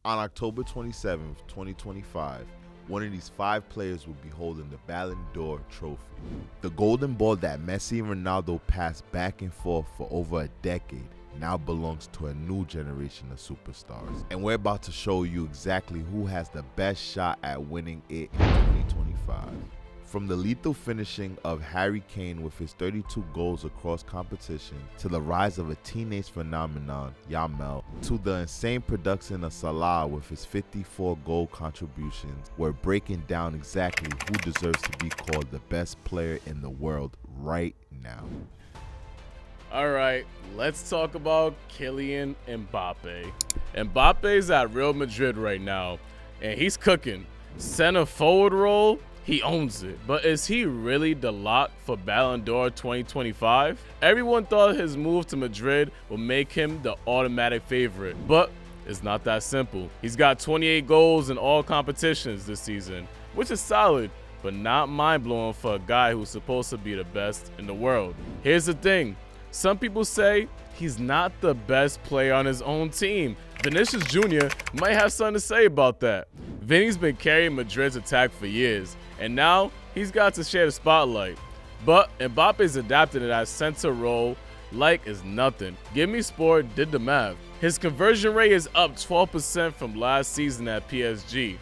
On October 27th, 2025, one of these 5 players will be holding the Ballon d'Or trophy. The golden ball that Messi and Ronaldo passed back and forth for over a decade now belongs to a new generation of superstars. And we're about to show you exactly who has the best shot at winning it in 2025. From the lethal finishing of Harry Kane with his 32 goals across competition, to the rise of a teenage phenomenon, Yamal, to the insane production of Salah with his 54 goal contributions, we're breaking down exactly who deserves to be called the best player in the world right now. Alright, let's talk about Kylian Mbappé. Mbappe's at Real Madrid right now, and he's cooking. Center forward role, he owns it. But is he really the lock for Ballon d'Or 2025? Everyone thought his move to Madrid would make him the automatic favorite, but it's not that simple. He's got 28 goals in all competitions this season, which is solid, but not mind-blowing for a guy who's supposed to be the best in the world. Here's the thing. Some people say he's not the best player on his own team. Vinícius Jr. might have something to say about that. Vinny's been carrying Madrid's attack for years, and now he's got to share the spotlight. But Mbappe's adapted to that center role like it's nothing. Give Me Sport did the math. His conversion rate is up 12% from last season at PSG.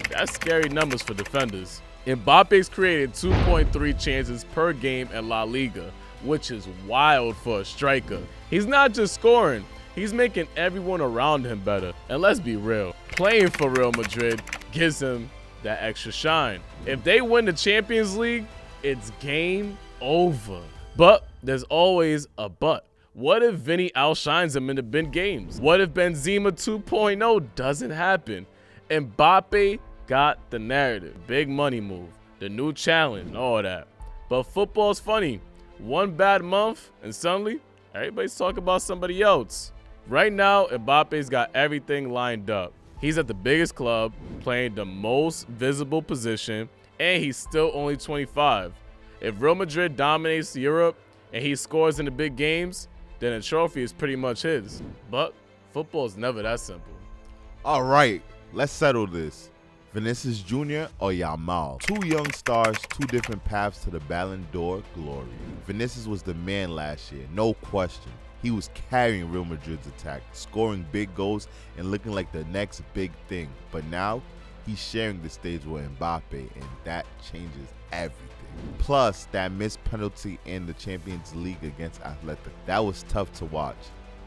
That's scary numbers for defenders. Mbappe's created 2.3 chances per game in La Liga, which is wild for a striker. He's not just scoring, he's making everyone around him better. And let's be real, playing for Real Madrid gives him that extra shine. If they win the Champions League, it's game over. But there's always a but. What if Vinny outshines him in the big games? What if Benzema 2.0 doesn't happen? Mbappe got the narrative, big money move, the new challenge, and all that. But football's funny. One bad month, and suddenly, everybody's talking about somebody else. Right now, Mbappe's got everything lined up. He's at the biggest club, playing the most visible position, and he's still only 25. If Real Madrid dominates Europe and he scores in the big games, then the trophy is pretty much his. But football's never that simple. All right, let's settle this. Vinícius Jr. or Yamal? 2 young stars, 2 different paths to the Ballon d'Or glory. Vinícius was the man last year, no question. He was carrying Real Madrid's attack, scoring big goals and looking like the next big thing. But now, he's sharing the stage with Mbappe, and that changes everything. Plus, that missed penalty in the Champions League against Athletic. That was tough to watch.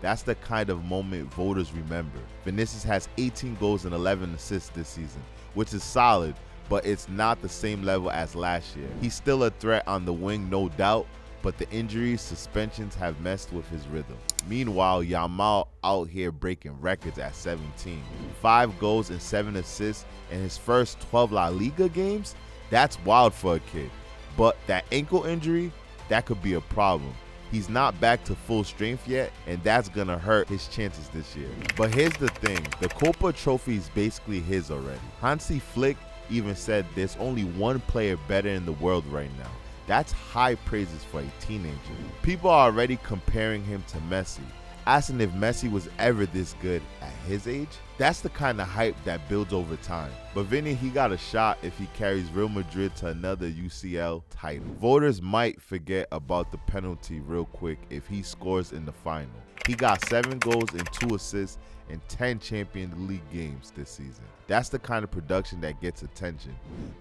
That's the kind of moment voters remember. Vinícius has 18 goals and 11 assists this season, which is solid, but it's not the same level as last year. He's still a threat on the wing, no doubt, but the injuries, suspensions have messed with his rhythm. Meanwhile, Yamal out here breaking records at 17. 5 goals and 7 assists in his first 12 La Liga games? That's wild for a kid. But that ankle injury, that could be a problem. He's not back to full strength yet, and that's gonna hurt his chances this year. But here's the thing, the Copa trophy is basically his already. Hansi Flick even said there's only one player better in the world right now. That's high praises for a teenager. People are already comparing him to Messi, asking if Messi was ever this good at his age. That's the kind of hype that builds over time. But Vinny, he got a shot if he carries Real Madrid to another UCL title. Voters might forget about the penalty real quick if he scores in the final. He got 7 goals and 2 assists in 10 Champions League games this season. That's the kind of production that gets attention.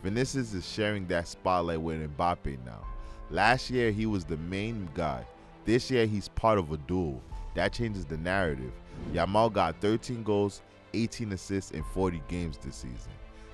Vinícius is sharing that spotlight with Mbappe now. Last year, he was the main guy. This year, he's part of a duel. That changes the narrative. Yamal got 13 goals, 18 assists in 40 games this season.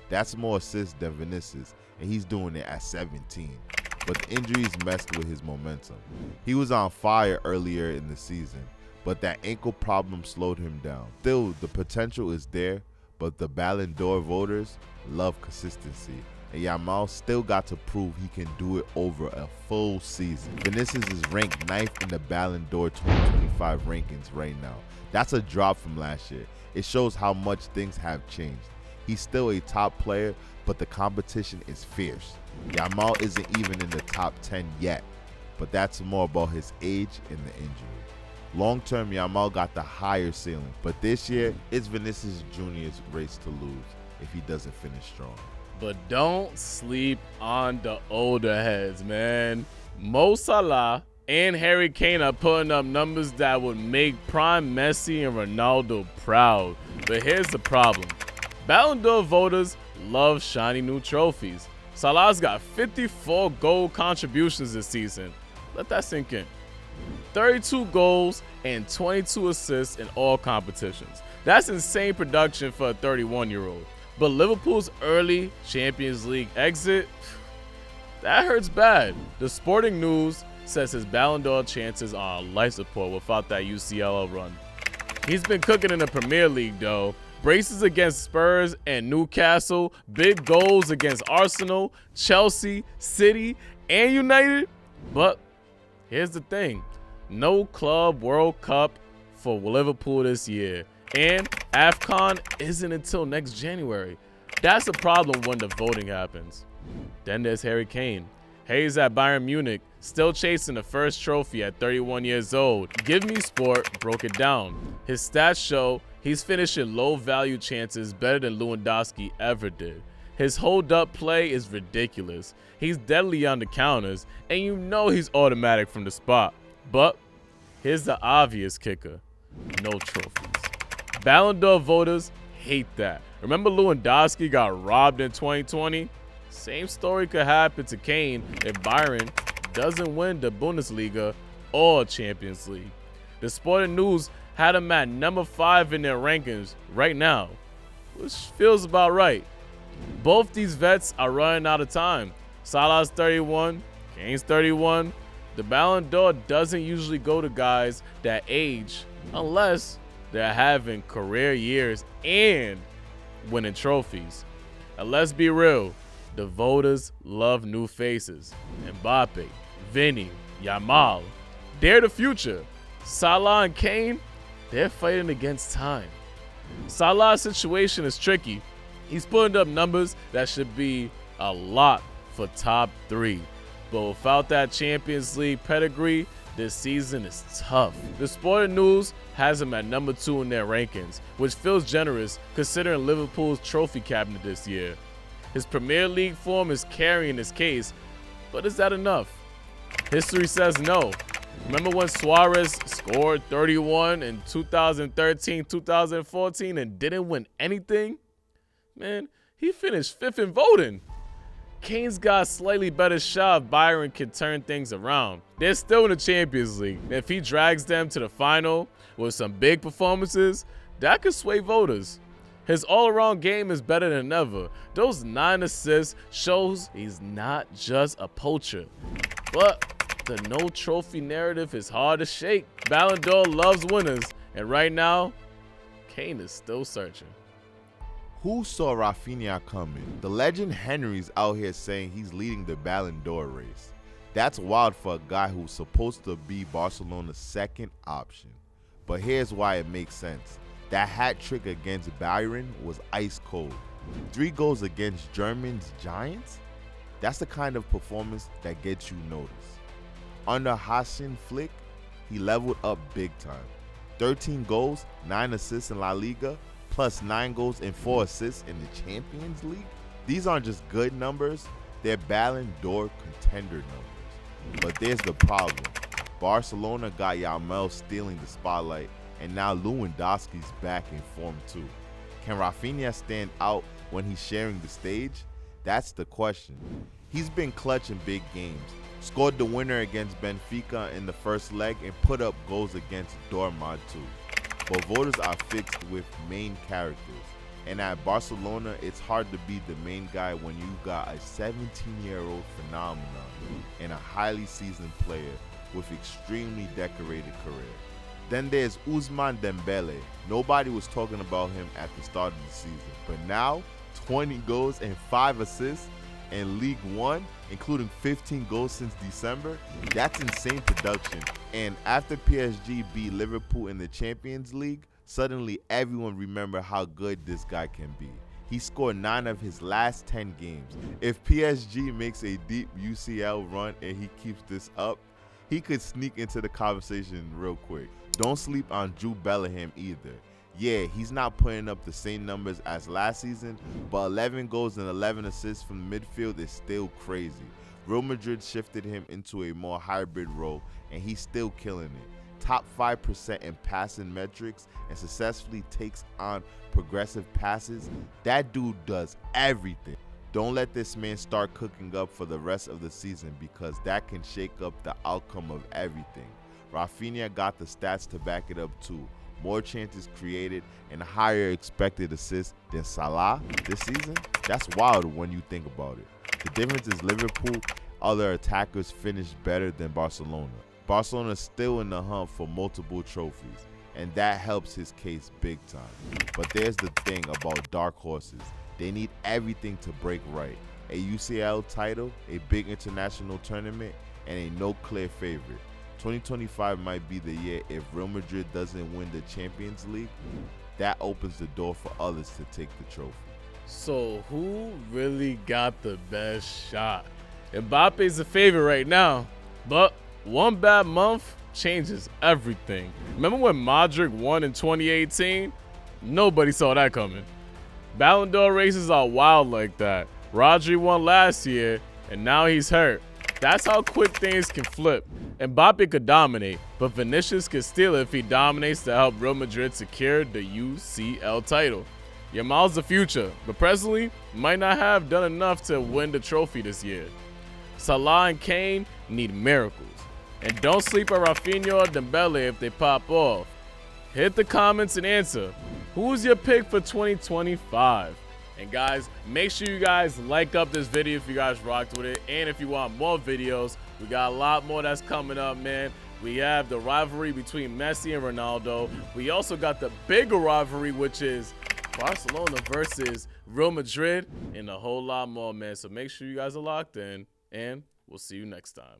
That's more assists than Vinícius, and he's doing it at 17. But the injuries messed with his momentum. He was on fire earlier in the season, but that ankle problem slowed him down. Still, the potential is there, but the Ballon d'Or voters love consistency, and Yamal still got to prove he can do it over a full season. Vinícius is ranked 9th in the Ballon d'Or 2025 rankings right now. That's a drop from last year. It shows how much things have changed. He's still a top player, but the competition is fierce. Yamal isn't even in the top 10 yet, but that's more about his age and the injury. Long-term, Yamal got the higher ceiling, but this year, it's Vinícius Jr.'s race to lose if he doesn't finish strong. But don't sleep on the older heads, man. Mo Salah and Harry Kane are putting up numbers that would make prime Messi and Ronaldo proud. But here's the problem. Ballon d'Or voters love shiny new trophies. Salah's got 54 goal contributions this season. Let that sink in. 32 goals and 22 assists in all competitions. That's insane production for a 31-year-old. But Liverpool's early Champions League exit, that hurts bad. The Sporting News says his Ballon d'Or chances are on life support without that UCL run. He's been cooking in the Premier League though. Braces against Spurs and Newcastle, big goals against Arsenal, Chelsea, City, and United. But here's the thing. No Club World Cup for Liverpool this year. And AFCON isn't until next January. That's a problem when the voting happens. Then there's Harry Kane. Harry's at Bayern Munich, still chasing the first trophy at 31 years old. Give Me Sport broke it down. His stats show he's finishing low-value chances better than Lewandowski ever did. His hold-up play is ridiculous. He's deadly on the counters, and you know he's automatic from the spot. But here's the obvious kicker. No trophies. Ballon d'Or voters hate that. Remember Lewandowski got robbed in 2020? Same story could happen to Kane if Bayern doesn't win the Bundesliga or Champions League. The Sporting News had him at number 5 in their rankings right now, which feels about right. Both these vets are running out of time. Salah's 31, Kane's 31. The Ballon d'Or doesn't usually go to guys that age unless they're having career years and winning trophies. And let's be real, the voters love new faces. Mbappé, Vini, Yamal, they're the future. Salah and Kane, they're fighting against time. Salah's situation is tricky. He's putting up numbers that should be a lot for top 3. But without that Champions League pedigree, this season is tough. The Sporting News has him at number 2 in their rankings, which feels generous considering Liverpool's trophy cabinet this year. His Premier League form is carrying his case, but is that enough? History says no. Remember when Suarez scored 31 in 2013, 2014 and didn't win anything? Man, he finished 5th in voting. Kane's got a slightly better shot if Bayern can turn things around. They're still in the Champions League. And if he drags them to the final with some big performances, that could sway voters. His all-around game is better than ever. Those 9 assists shows he's not just a poacher. But the no trophy narrative is hard to shake. Ballon d'Or loves winners. And right now, Kane is still searching. Who saw Rafinha coming? The legend Henry's out here saying he's leading the Ballon d'Or race. That's wild for a guy who's supposed to be Barcelona's second option. But here's why it makes sense. That hat trick against Bayern was ice cold. 3 goals against Germany's Giants? That's the kind of performance that gets you noticed. Under Hansi Flick, he leveled up big time. 13 goals, 9 assists in La Liga, plus 9 goals and 4 assists in the Champions League. These aren't just good numbers, they're Ballon d'Or contender numbers. But there's the problem. Barcelona got Yamal stealing the spotlight, and now Lewandowski's back in form too. Can Rafinha stand out when he's sharing the stage? That's the question. He's been clutch in big games, scored the winner against Benfica in the first leg and put up goals against Dortmund too. But voters are fixed with main characters. And at Barcelona, it's hard to be the main guy when you got a 17-year-old phenomenon and a highly seasoned player with extremely decorated career. Then there's Ousmane Dembele. Nobody was talking about him at the start of the season. But now, 20 goals and 5 assists in League One, including 15 goals since December. That's insane production. And after PSG beat Liverpool in the Champions League, suddenly everyone remembered how good this guy can be. He scored 9 of his last 10 games. If PSG makes a deep UCL run and he keeps this up, he could sneak into the conversation real quick. Don't sleep on Jude Bellingham either. Yeah, he's not putting up the same numbers as last season, but 11 goals and 11 assists from the midfield is still crazy. Real Madrid shifted him into a more hybrid role, and he's still killing it. Top 5% in passing metrics and successfully takes on progressive passes. That dude does everything. Don't let this man start cooking up for the rest of the season, because that can shake up the outcome of everything. Rafinha got the stats to back it up too. More chances created and higher expected assists than Salah this season. That's wild when you think about it. The difference is Liverpool, other attackers finished better than Barcelona. Barcelona is still in the hunt for multiple trophies, and that helps his case big time. But there's the thing about dark horses. They need everything to break right. A UCL title, a big international tournament, and a no clear favorite. 2025 might be the year. If Real Madrid doesn't win the Champions League, that opens the door for others to take the trophy. So who really got the best shot? Mbappe's the favorite right now, but one bad month changes everything. Remember when Modric won in 2018? Nobody saw that coming. Ballon d'Or races are wild like that. Rodri won last year, and now he's hurt. That's how quick things can flip. Mbappé could dominate, but Vinícius could steal it if he dominates to help Real Madrid secure the UCL title. Yamal's the future, but presently might not have done enough to win the trophy this year. Salah and Kane need miracles. And don't sleep on Rafinha or Dembele if they pop off. Hit the comments and answer. Who's your pick for 2025? And guys, make sure you guys like up this video if you guys rocked with it. And if you want more videos, we got a lot more that's coming up, man. We have the rivalry between Messi and Ronaldo. We also got the bigger rivalry, which is Barcelona versus Real Madrid, and a whole lot more, man. So make sure you guys are locked in, and we'll see you next time.